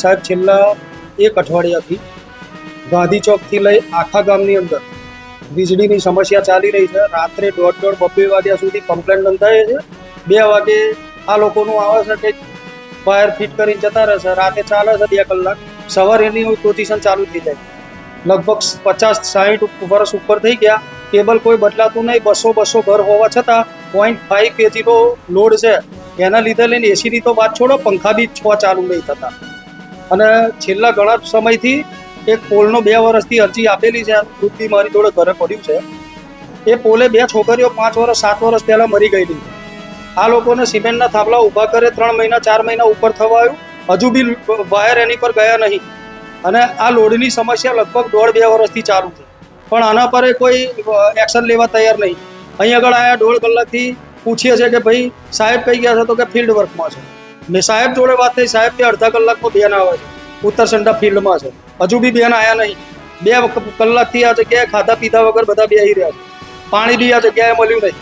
સાહેબ, છેલ્લા એક અઠવાડિયાથી ગાંધી ચોકથી લઈ આખા ગામની અંદર વીજળીની સમસ્યા ચાલી રહી છે. રાત્રે 1:30-2 વાગ્યા સુધી કમ્પ્લેન નોંધાય છે. 2 વાગે આ લોકોનું આવે છે કે વાયર ફિટ કરીને જતા રહેશે. રાતે ચાલે છે 2 કલાક. સવારે એની પોઝિશન ચાલુ થઈ જાય. લગભગ 50-60 વર્ષ ઉપર થઈ ગયા. કેબલ કોઈ બદલાતું નહીં. 200 ઘર હોવા છતાં 0.5 kgનો લોડ છે. એના લીધે લઈને એસીની તો વાત છોડો, પંખા બી 6 ચાલુ નહીં થતા. અને છેલ્લા ઘણા સમયથી એક પોલનો 2 વર્ષથી અરજી આપેલી છે. વૃદ્ધિ મારી જોડે ઘરે પડ્યું છે. એ પોલે 2 છોકરીઓ 5 વર્ષ 7 વર્ષ પહેલાં મરી ગયેલી. આ લોકોને સિમેન્ટના થાંભલા ઊભા કરે 3 મહિના 4 મહિના ઉપર થવા આવ્યું. હજુ બી વાયર એની પર ગયા નહીં. અને આ લોડની સમસ્યા લગભગ 1.5-2 વર્ષથી ચાલુ છે. પણ આના પર કોઈ એક્શન લેવા તૈયાર નહીં. અહીં આગળ આવ્યા 1.5 કલાકથી પૂછીએ છીએ કે ભાઈ સાહેબ કઈ ગયા છે, તો કે ફિલ્ડ વર્કમાં છે. મેં સાહેબ જોડે વાત થઈ. સાહેબ કે અડધા કલાકમાં બેન આવે છે, ઉત્તરસંડા ફિલ્ડમાં છે. હજુ બી બેન આવ્યા નહીં. 2 કલાકથી આ જગ્યાએ ખાધા પીધા વગર બધા બેસી રહ્યા છે. પાણી બી આ જગ્યાએ મળ્યું નહીં.